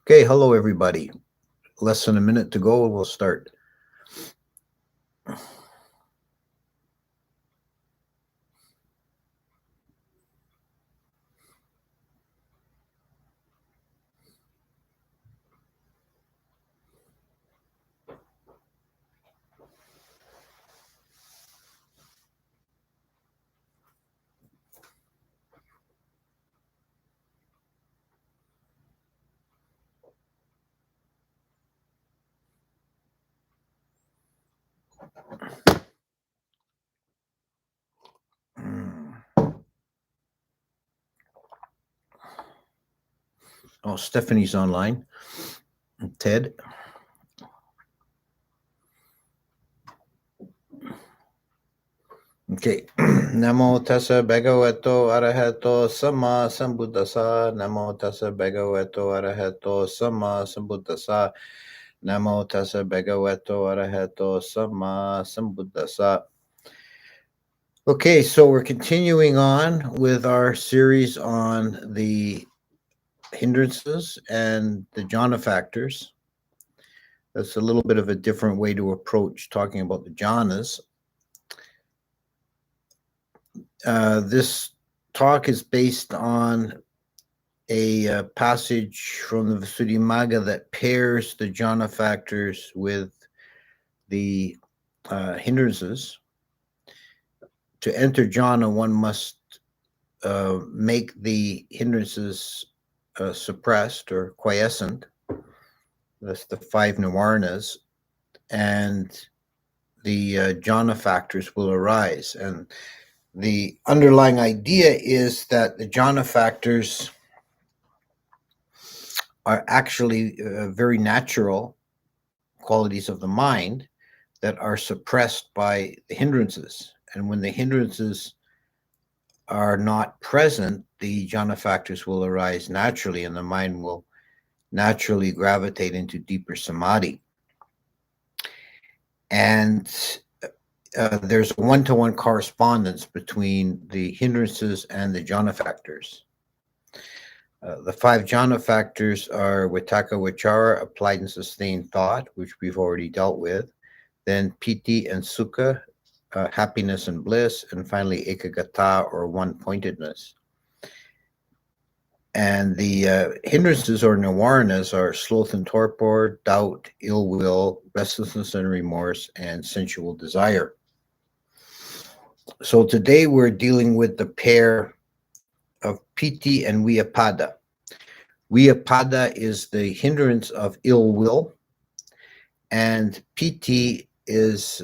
Okay, hello everybody. Less than a minute to go, we'll start. Oh, Stephanie's online. Ted. Okay. Namo tassa bhagavato arahato sama sambuddhasa. Namo tassa bhagavato arahato sama sambuddhasa. Namo tassa bhagavato arahato sama sambuddhasa. Okay, so we're continuing on with our series on the hindrances and the jhana factors. That's a little bit of a different way to approach talking about the jhanas. This talk is based on a passage from the Visuddhimagga that pairs the jhana factors with the hindrances. To enter jhana, one must make the hindrances suppressed or quiescent. That's the five nivarnas, and the jhana factors will arise. And the underlying idea is that the jhana factors are actually very natural qualities of the mind that are suppressed by the hindrances. And when the hindrances are not present, the jhana factors will arise naturally, and the mind will naturally gravitate into deeper samadhi. And there's a one-to-one correspondence between the hindrances and the jhana factors. The five jhana factors are Vitakka Vichara, applied and sustained thought, which we've already dealt with, then Piti and Sukha, happiness and bliss, and finally Ekagata, or one-pointedness. And the hindrances or nivarnas are sloth and torpor, doubt, ill will, restlessness and remorse, and sensual desire. So today we're dealing with the pair of Piti and Vyāpada. Vyāpada is the hindrance of ill will, and Piti is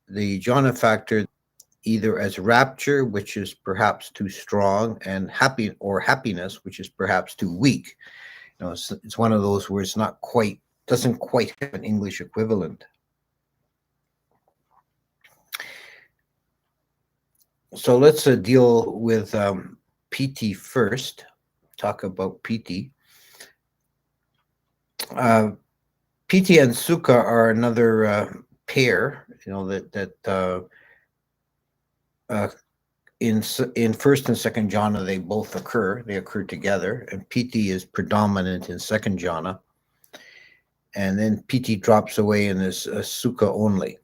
the jhana factor, either as rapture, which is perhaps too strong, and happiness, which is perhaps too weak. You know, it's one of those where doesn't quite have an English equivalent. So let's deal with Piti first. Talk about Piti. Piti and Sukha are another pair. You know that in first and second jhana they both occur. They occur together, and Piti is predominant in second jhana, and then Piti drops away and is Sukha only.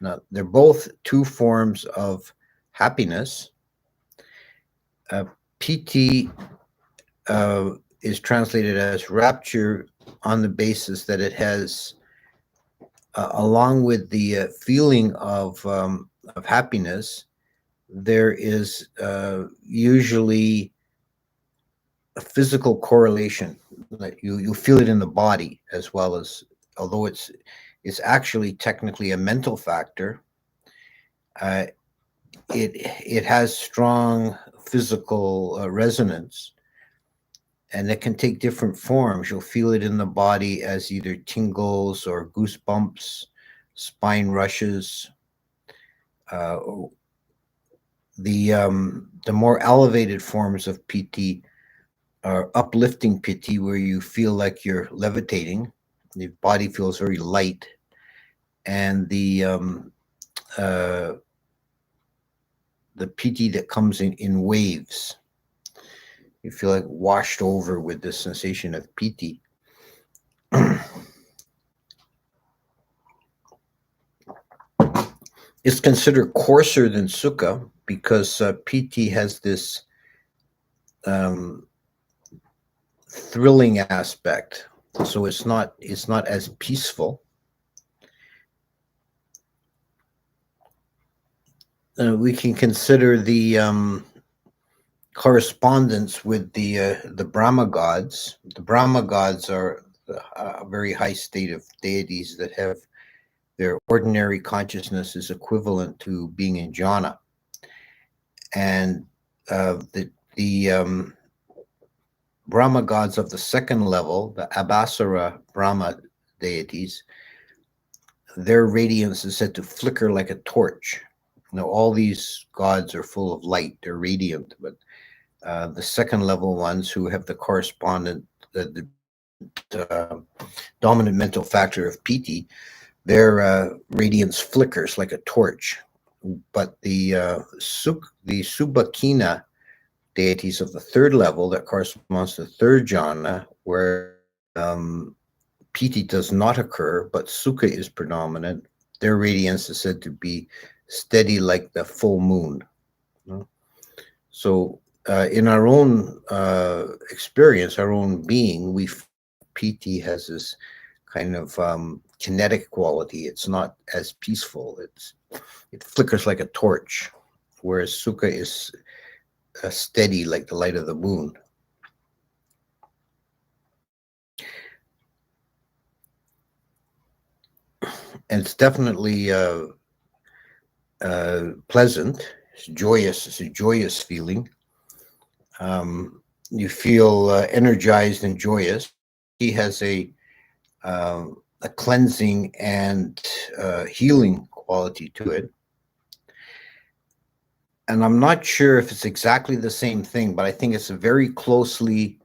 Now they're both two forms of happiness. Piti is translated as rapture on the basis that it has, along with the feeling of happiness, there is usually a physical correlation. That you feel it in the body as well as, although it's actually technically a mental factor. It has strong physical resonance, and it can take different forms. You'll feel it in the body as either tingles or goosebumps, spine rushes. The more elevated forms of Piti are uplifting Piti, where you feel like you're levitating. The body feels very light, and the Piti that comes in waves. You feel like washed over with this sensation of Piti. It's considered coarser than Sukha because Piti has this um, thrilling aspect. So it's not as peaceful. We can consider the correspondence with the Brahma gods. The Brahma gods are a very high state of deities that have their ordinary consciousness is equivalent to being in jhana, and the Brahma gods of the second level, the Abhasara Brahma deities, their radiance is said to flicker like a torch. Now, all these gods are full of light; they're radiant, but the second level ones who have the correspondent, dominant mental factor of Piti, their radiance flickers like a torch. But the Subhakina deities of the third level, that corresponds to third jhana, where Piti does not occur, but Sukha is predominant. Their radiance is said to be steady like the full moon. So, in our own experience, our own being, Piti has this kind of kinetic quality. It's not as peaceful. It flickers like a torch, whereas Sukha is steady like the light of the moon. And it's definitely pleasant. It's joyous. It's a joyous feeling. You feel energized and joyous. He has a cleansing and healing quality to it. And I'm not sure if it's exactly the same thing, but I think it's very closely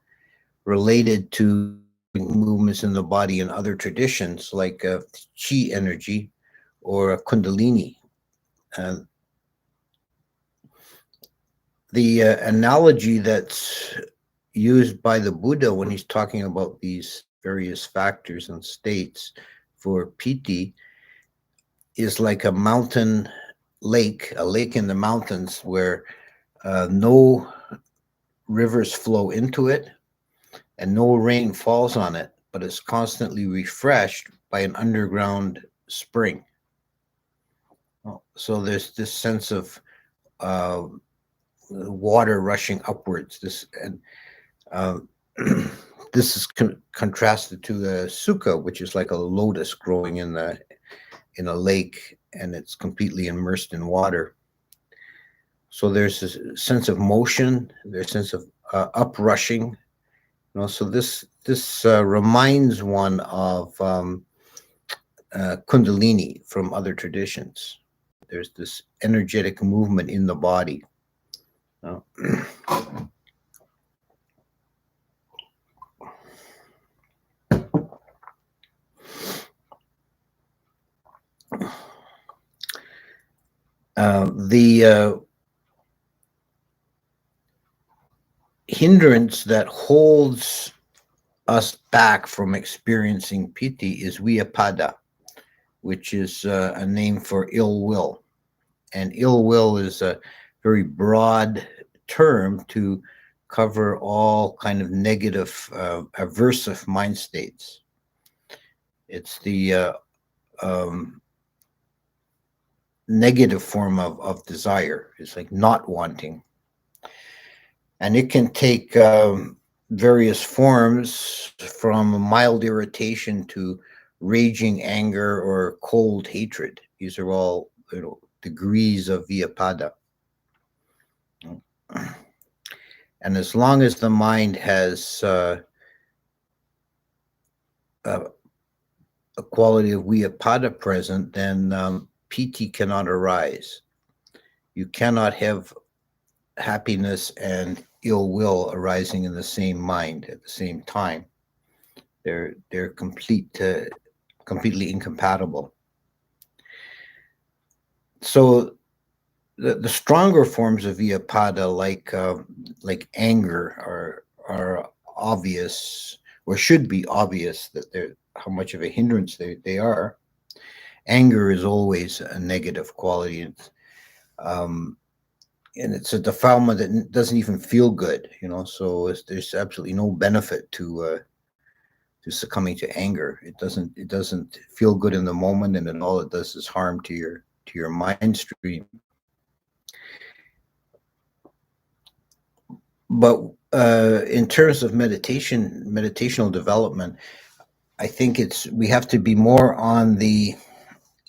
related to movements in the body in other traditions, like chi energy or kundalini. The analogy that's used by the Buddha when he's talking about these various factors and states for Piti is like a mountain lake, a lake in the mountains where no rivers flow into it and no rain falls on it, but it's constantly refreshed by an underground spring. So there's this sense of water rushing upwards. This is contrasted to the Sukha, which is like a lotus growing in a lake, and it's completely immersed in water. So there's a sense of motion, there's a sense of uprushing. So this reminds one of Kundalini from other traditions. There's this energetic movement in the body. The hindrance that holds us back from experiencing Piti is Vyāpada, which is a name for ill will. And ill will is a very broad term to cover all kind of negative, aversive mind states. It's the negative form of desire. It's like not wanting. And it can take various forms, from mild irritation to raging anger or cold hatred. These are all degrees of Vyāpada. And as long as the mind has a quality of Vyāpada present, then Piti cannot arise. You cannot have happiness and ill will arising in the same mind at the same time. They're completely incompatible. So the stronger forms of Vyāpada, like anger, are obvious, or should be obvious, that they're how much of a hindrance they are. Anger is always a negative quality. And it's a defilement that doesn't even feel good, so there's absolutely no benefit to succumbing to anger. It doesn't feel good in the moment, and then all it does is harm to your mind stream. But in terms of meditational development, I think we have to be more on the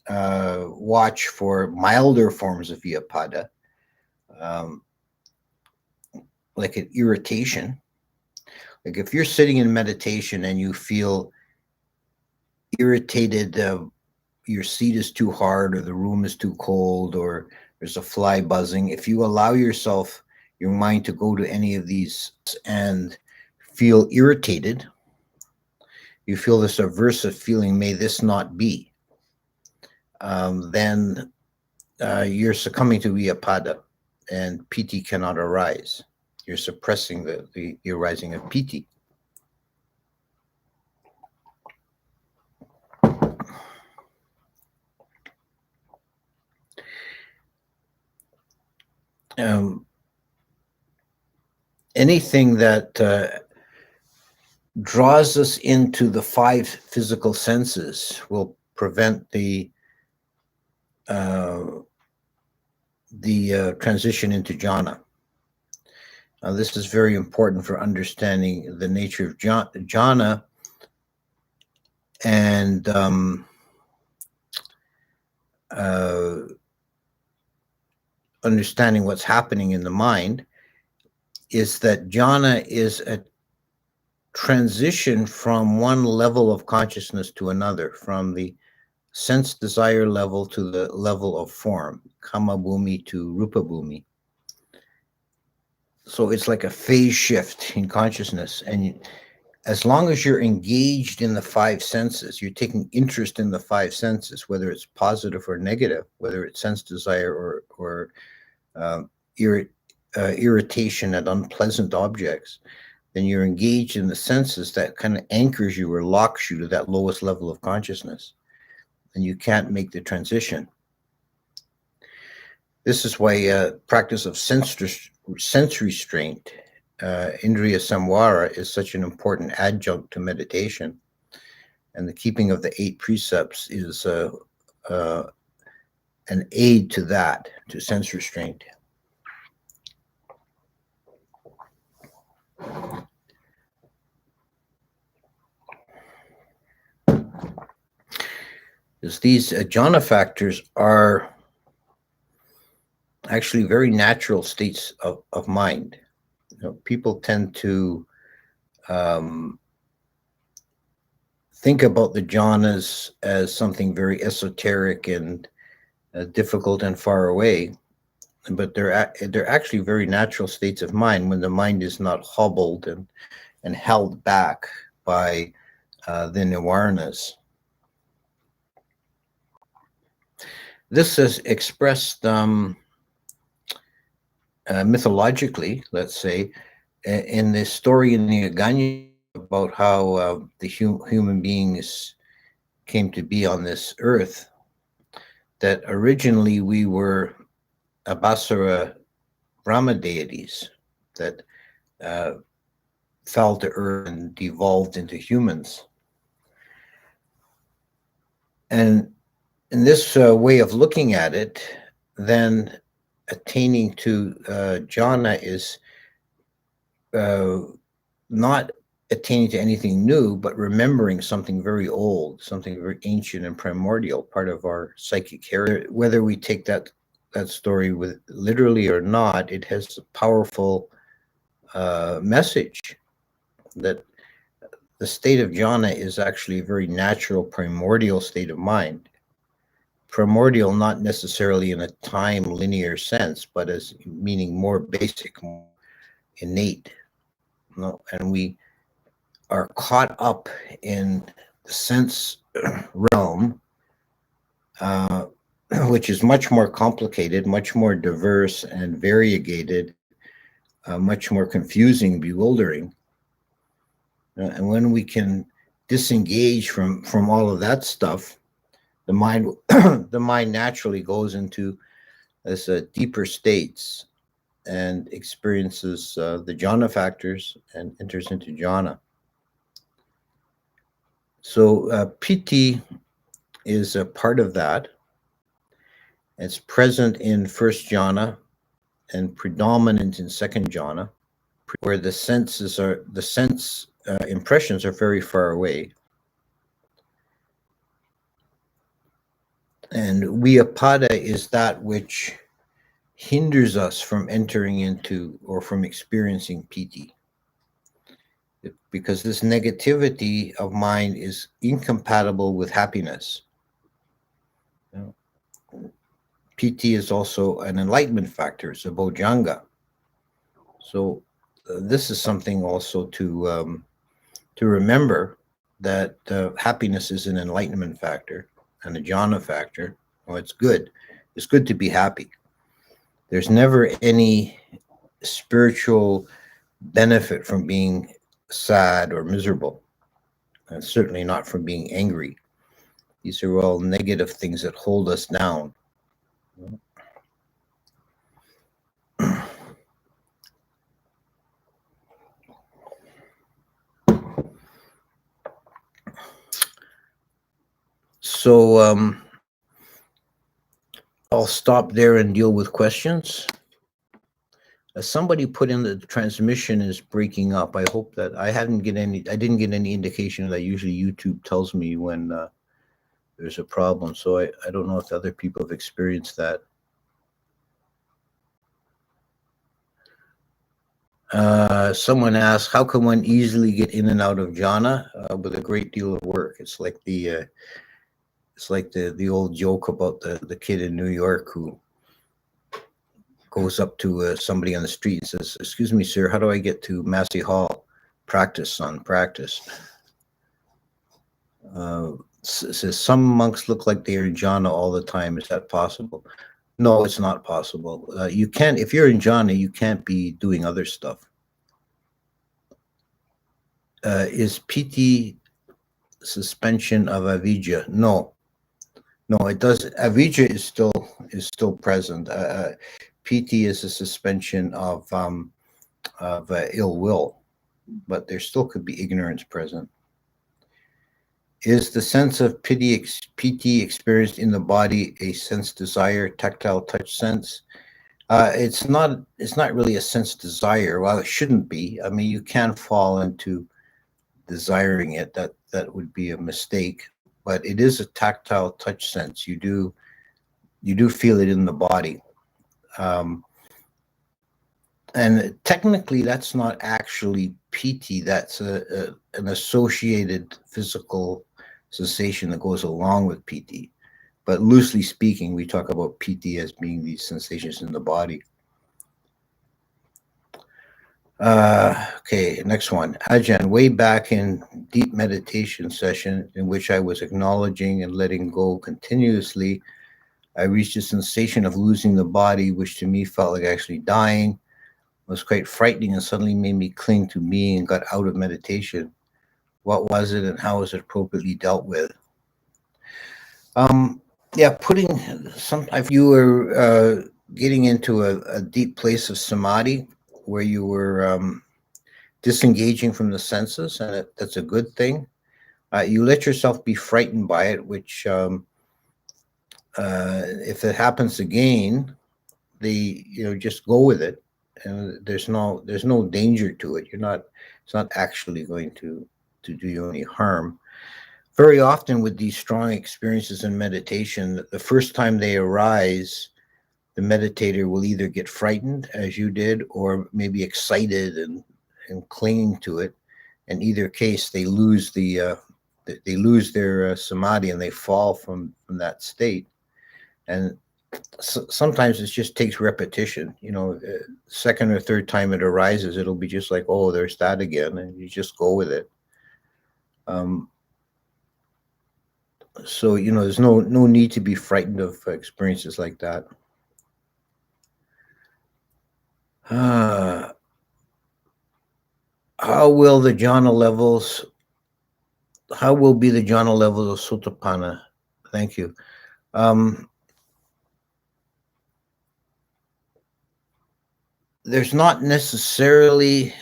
watch for milder forms of vyapada, um, like an irritation. Like if you're sitting in meditation and you feel irritated, your seat is too hard, or the room is too cold, or there's a fly buzzing. If you allow your mind to go to any of these and feel irritated, you feel this aversive feeling, may this not be, then you're succumbing to Vyāpada, and Pīti cannot arise. You're suppressing the arising of Pīti. Anything that draws us into the five physical senses will prevent the transition into jhana. This is very important for understanding the nature of jhana and understanding what's happening in the mind. Is that jhana is a transition from one level of consciousness to another, from the sense desire level to the level of form, kama bhumi to rupa bhumi. So it's like a phase shift in consciousness. And as long as you're engaged in the five senses, you're taking interest in the five senses, whether it's positive or negative, whether it's sense desire or irritation at unpleasant objects, then you're engaged in the senses. That kind of anchors you or locks you to that lowest level of consciousness, and you can't make the transition. This is why practice of sense restraint, indriya samvara, is such an important adjunct to meditation, and the keeping of the 8 precepts is an aid to that, to sense restraint. Is these jhana factors are actually very natural states of mind. People tend to think about the jhanas as something very esoteric and difficult and far away, but they're actually very natural states of mind when the mind is not hobbled and held back by the nivaranas. This is expressed mythologically, let's say, in the story in the Aganya about how the human beings came to be on this earth, that originally we were Abhasara Brahma deities that fell to earth and devolved into humans. And in this way of looking at it, then attaining to jhana is not attaining to anything new, but remembering something very old, something very ancient and primordial, part of our psychic heritage. Whether we take that story with literally or not, it has a powerful message that the state of jhana is actually a very natural, primordial state of mind. Primordial, not necessarily in a time linear sense, but as meaning more basic, more innate. And we are caught up in the sense realm, which is much more complicated, much more diverse and variegated, much more confusing, bewildering. And when we can disengage from all of that stuff, the mind the mind naturally goes into this deeper states and experiences the jhana factors and enters into jhana. So piti is a part of that. It's present in first jhana and predominant in second jhana, where the sense impressions are very far away. And vyapada is that which hinders us from entering into or from experiencing piti. Because this negativity of mind is incompatible with happiness. Piti is also an enlightenment factor. It's a bojjhanga. So this is something also to remember, that happiness is an enlightenment factor and a jhana factor. Well, it's good. It's good to be happy. There's never any spiritual benefit from being sad or miserable, and certainly not from being angry. These are all negative things that hold us down. So I'll stop there and deal with questions. Somebody put in that the transmission is breaking up. I hope that I didn't get any indication that usually YouTube tells me when there's a problem. So I don't know if other people have experienced that. Someone asked, how can one easily get in and out of jhana? With a great deal of work. It's like the old joke about the kid in New York who goes up to somebody on the street and says, "Excuse me, sir, how do I get to Massey Hall?" "Practice, son, practice." Says, some monks look like they're in jhana all the time. Is that possible? No, it's not possible. You can't, if you're in jhana, you can't be doing other stuff. Is piti suspension of avijja? No, it doesn't. Avijja is still present. Piti is a suspension of ill will, but there still could be ignorance present. Is the sense of piti experienced in the body a sense desire, tactile touch sense? It's not really a sense desire. Well, it shouldn't be. I mean, you can fall into desiring it. That would be a mistake. But it is a tactile touch sense. You do feel it in the body. And technically, that's not actually piti. That's an associated physical sensation that goes along with piti. But loosely speaking, we talk about piti as being these sensations in the body. Okay, next one. Ajahn, way back in deep meditation session in which I was acknowledging and letting go continuously, I reached a sensation of losing the body, which to me felt like actually dying. It was quite frightening and suddenly made me cling to being and got out of meditation. What was it and how was it appropriately dealt with? Yeah, if you were getting into a deep place of samadhi where you were disengaging from the senses, and that's a good thing. You let yourself be frightened by it, which if it happens again, just go with it, and there's no danger to it. It's not actually going to do you any harm. Very often with these strong experiences in meditation, the first time they arise, the meditator will either get frightened, as you did, or maybe excited and clinging to it. In either case, they lose their samadhi and they fall from that state. And sometimes it just takes repetition. Second or third time it arises, it'll be just like, oh, there's that again, and you just go with it. So there's no need to be frightened of experiences like that. How will be the jhana levels of Sotapanna Thank you. Um, there's not necessarily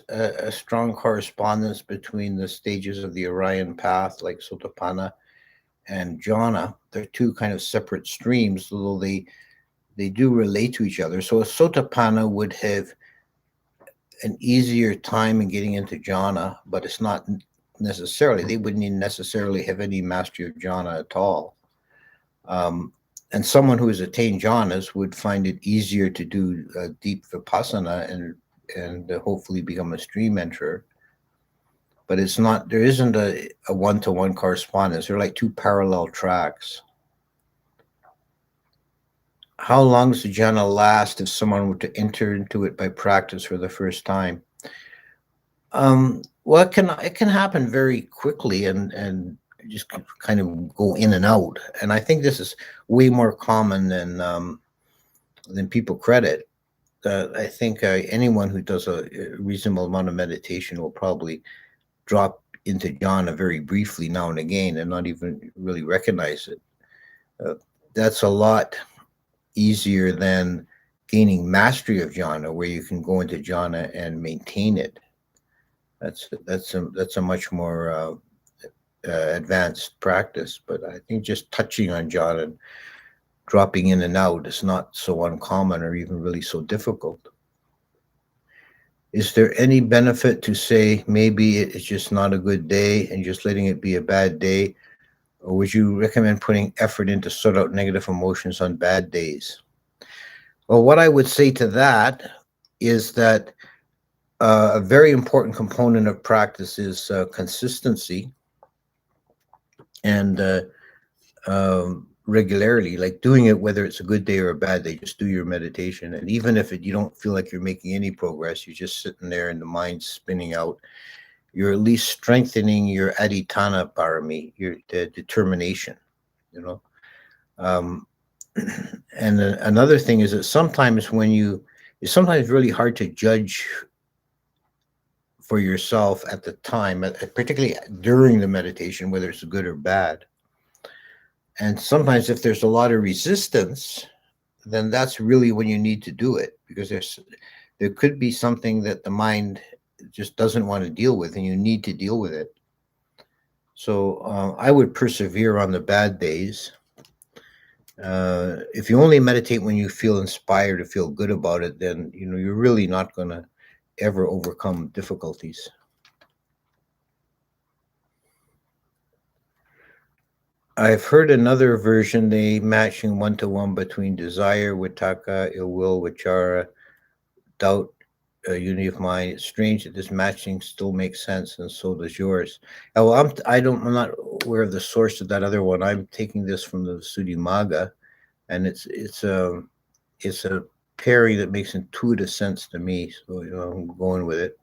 a strong correspondence between the stages of the Orion path, like Sotapanna and Jhana. They're two kind of separate streams, although they do relate to each other. So a Sotapanna would have an easier time in getting into jhana, but it's not necessarily, they wouldn't even necessarily have any mastery of jhana at all. And someone who has attained jhanas would find it easier to do deep vipassana and hopefully become a stream enterer. But it's not, there isn't a one-to-one correspondence. They're like two parallel tracks. How long does the jhana last if someone were to enter into it by practice for the first time? Well, it can happen very quickly and just kind of go in and out. And I think this is way more common than people credit. I think anyone who does a reasonable amount of meditation will probably drop into jhana very briefly now and again and not even really recognize it. That's a lot easier than gaining mastery of jhana, where you can go into jhana and maintain it. That's a much more advanced practice. But I think just touching on jhana and dropping in and out is not so uncommon or even really so difficult. Is there any benefit to say maybe it's just not a good day and just letting it be a bad day? Or would you recommend putting effort in to sort out negative emotions on bad days? Well, what I would say to that is that a very important component of practice is consistency and regularity, like doing it whether it's a good day or a bad day. Just do your meditation, and even if you don't feel like you're making any progress, you're just sitting there and the mind's spinning out, you're at least strengthening your adhitthana parami, your determination, you know. And another thing is that sometimes it's sometimes really hard to judge for yourself at the time, particularly during the meditation, whether it's good or bad. And sometimes if there's a lot of resistance, then that's really when you need to do it, because there could be something that the mind just doesn't want to deal with and you need to deal with it. So I would persevere on the bad days. If you only meditate when you feel inspired or feel good about it, then you're really not going to ever overcome difficulties. I've heard another version, they matching one-to-one between desire, vitakka, ill will, vichara, doubt, unity of mind. It's strange that this matching still makes sense, and so does yours. Well, I'm not aware of the source of that other one. I'm taking this from the Suddhimagga, and it's a pairing that makes intuitive sense to me. So I'm going with it.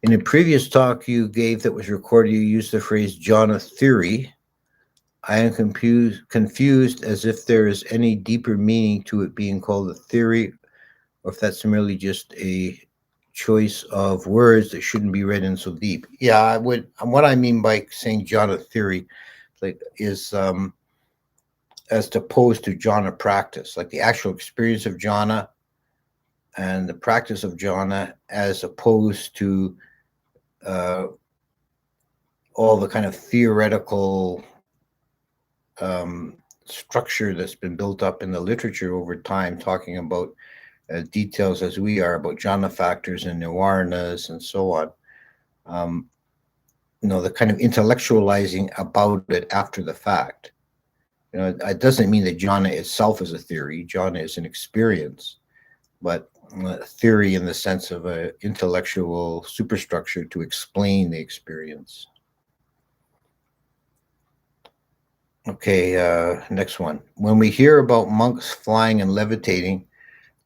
In a previous talk you gave that was recorded, you used the phrase jhana theory. I am confused as if there is any deeper meaning to it being called a theory, or if that's merely just a choice of words that shouldn't be read in so deep. Yeah, I would. What I mean by saying jhana theory, is as opposed to jhana practice, like the actual experience of jhana and the practice of jhana, as opposed to all the kind of theoretical structure that's been built up in the literature over time, talking about details as we are about jhana factors and nivaranas and so on. The kind of intellectualizing about it after the fact. It doesn't mean that jhana itself is a theory. Jhana is an experience, but a theory in the sense of an intellectual superstructure to explain the experience. Okay, next one. When we hear about monks flying and levitating,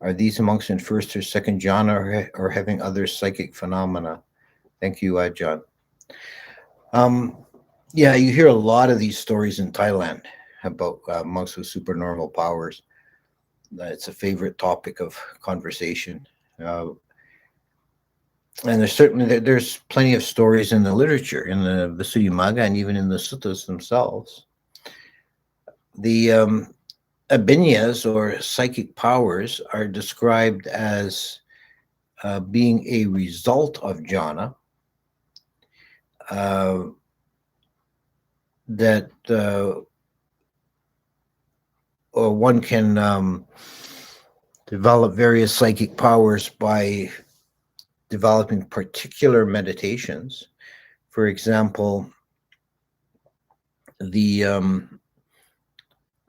are these monks in first or second jhana or having other psychic phenomena? Thank you, Ajahn. Yeah, you hear a lot of these stories in Thailand about monks with supernormal powers. It's a favorite topic of conversation. And there's plenty of stories in the literature, in the Visuddhimagga, and even in the suttas themselves. The abhinyas, or psychic powers, are described as being a result of jhana, uh, that or one can develop various psychic powers by developing particular meditations. For example, the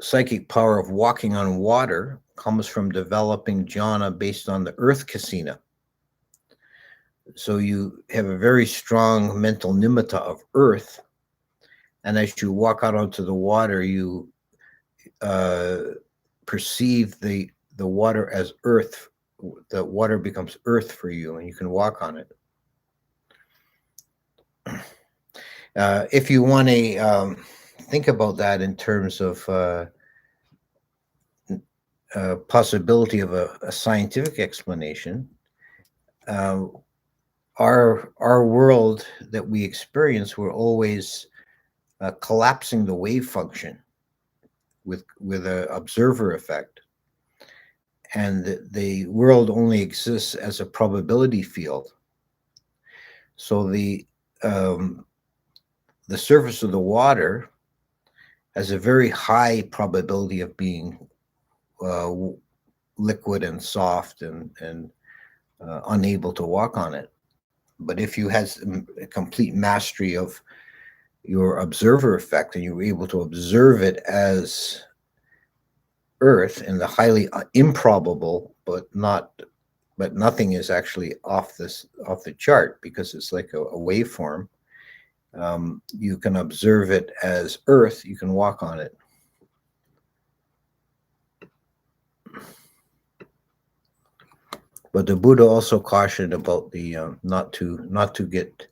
psychic power of walking on water comes from developing jhana based on the earth kasina. So you have a very strong mental nimitta of earth, and as you walk out onto the water, you perceive the water as earth. The water becomes earth for you, and you can walk on it. If you want to think about that in terms of possibility of a scientific explanation, our world that we experience, we're always collapsing the wave function with an observer effect, and the world only exists as a probability field. So the surface of the water has a very high probability of being liquid and soft and unable to walk on it. But if you had a complete mastery of your observer effect, and you were able to observe it as earth in the highly improbable, but nothing is actually off the chart, because it's like a waveform. You can observe it as earth, you can walk on it. But the Buddha also cautioned about the not to get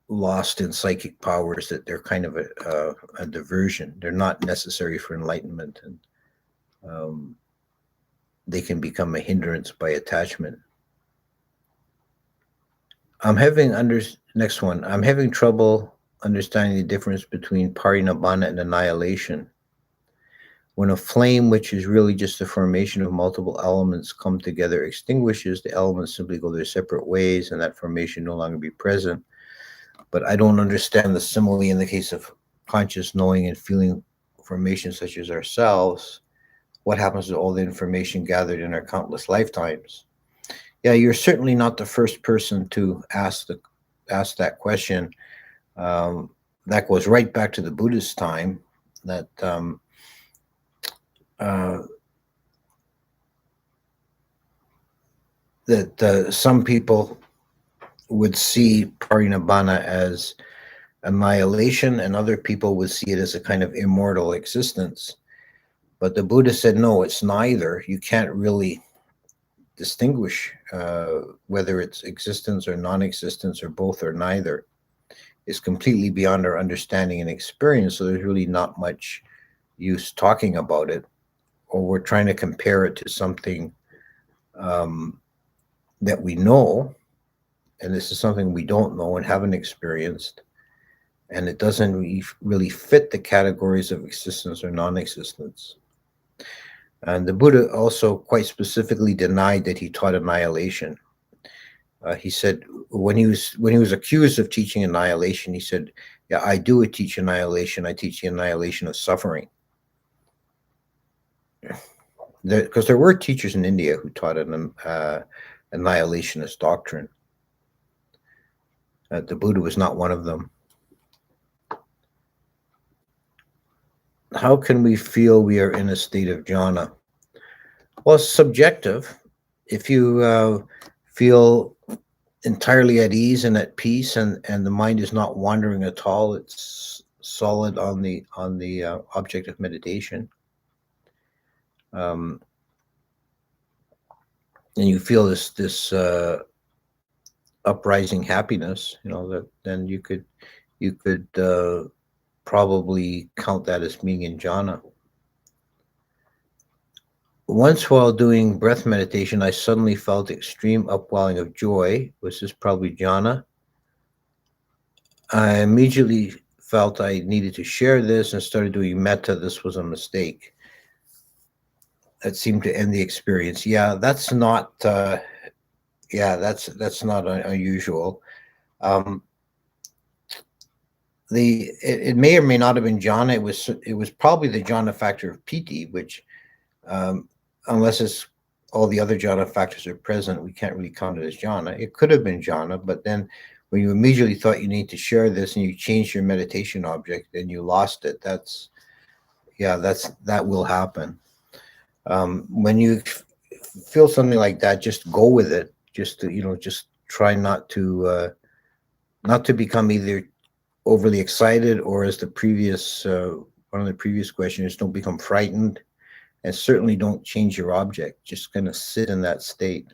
lost in psychic powers, that they're kind of a diversion. They're not necessary for enlightenment, and they can become a hindrance by attachment. Next one. I'm having trouble understanding the difference between parinibbana and annihilation. When a flame, which is really just the formation of multiple elements, come together, extinguishes, the elements simply go their separate ways, and that formation no longer be present. But I don't understand the simile in the case of conscious knowing and feeling formations such as ourselves. What happens to all the information gathered in our countless lifetimes? Yeah, you're certainly not the first person to ask that question. That goes right back to the Buddhist time, that some people would see parinibbana as annihilation, and other people would see it as a kind of immortal existence. But the Buddha said, no, it's neither. You can't really distinguish whether it's existence or non-existence, or both or neither. It's completely beyond our understanding and experience, so there's really not much use talking about it, or we're trying to compare it to something that we know, and this is something we don't know and haven't experienced, and it doesn't really fit the categories of existence or non-existence. And the Buddha also quite specifically denied that he taught annihilation. He said, when he was accused of teaching annihilation, he said, yeah, I do teach annihilation. I teach the annihilation of suffering. Because there were teachers in India who taught an annihilationist doctrine. The Buddha was not one of them. How can we feel we are in a state of jhana? Well, it's subjective. If you feel entirely at ease and at peace, and the mind is not wandering at all, it's solid on the object of meditation, and you feel this uprising happiness, that then you could probably count that as being in jhana. Once while doing breath meditation, I suddenly felt extreme upwelling of joy. Was this probably jhana? I immediately felt I needed to share this and started doing metta. This was a mistake. That seemed to end the experience. Yeah, that's not. That's not unusual. Um, it may or may not have been jhana. It was probably the jhana factor of piti, which um, unless it's all the other jhana factors are present, we can't really count it as jhana. It could have been jhana, but then when you immediately thought you need to share this and you changed your meditation object and you lost it, that will happen. When you feel something like that, just go with it. Just try not to become either overly excited or, as the previous one of the previous questions, don't become frightened, and certainly don't change your object. Just kind of sit in that state.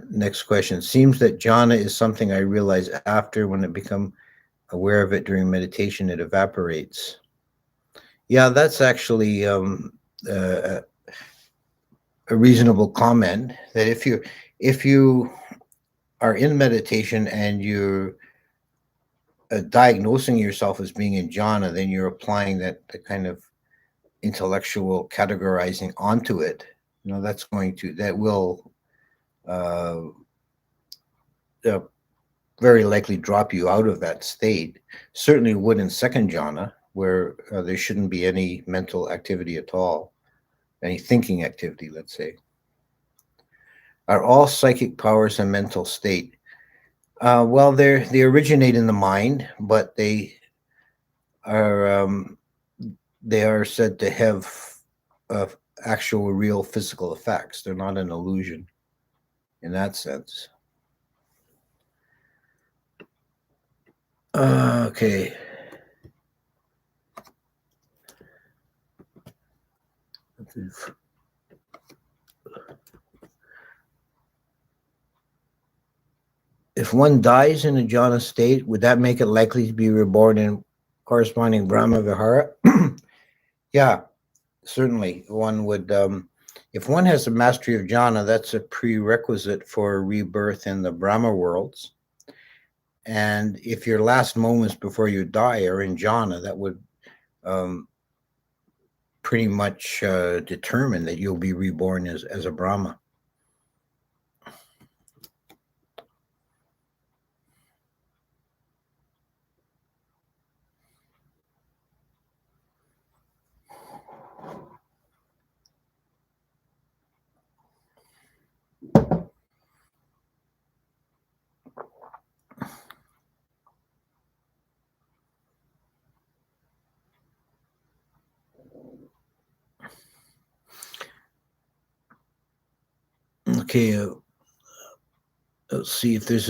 Next question. Seems that jhana is something I realize after. When I become aware of it during meditation, it evaporates. Yeah, that's actually a reasonable comment. That if you are in meditation and you're diagnosing yourself as being in jhana, then you're applying that kind of intellectual categorizing onto it. That will uh, uh, very likely drop you out of that state. Certainly would in second jhana, where there shouldn't be any mental activity at all, any thinking activity, let's say. Are all psychic powers a mental state? Well, they originate in the mind, but are um, they are said to have uh, actual, real physical effects. They're not an illusion in that sense. Okay. If one dies in a jhana state, would that make it likely to be reborn in corresponding Brahma Vihara? Yeah, certainly. One would, if one has a mastery of jhana, that's a prerequisite for rebirth in the Brahma worlds. And if your last moments before you die are in jhana, that would um, pretty much determine that you'll be reborn as a Brahma. Okay, let's see if there's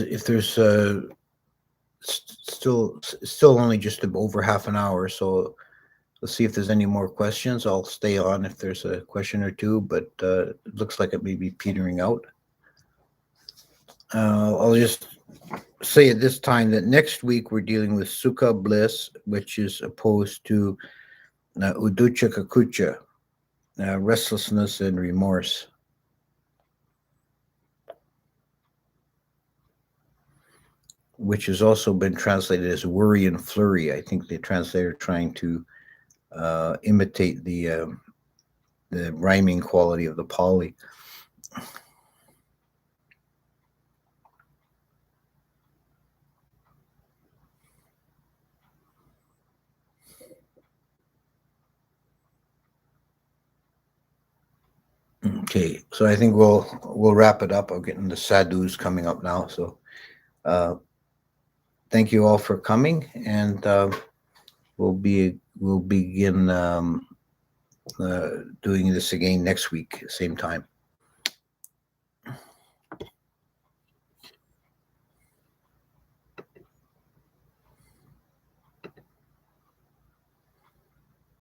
still only just over half an hour, so let's see if there's any more questions. I'll stay on if there's a question or two, but it looks like it may be petering out. I'll just say at this time that next week we're dealing with Sukha bliss, which is opposed to Uducha Kakucha, restlessness and remorse, which has also been translated as worry and flurry. I think the translator trying to imitate the rhyming quality of the Pali. Okay, so I think we'll wrap it up. I'm getting the sadhus coming up now, so thank you all for coming, and we'll begin doing this again next week, same time.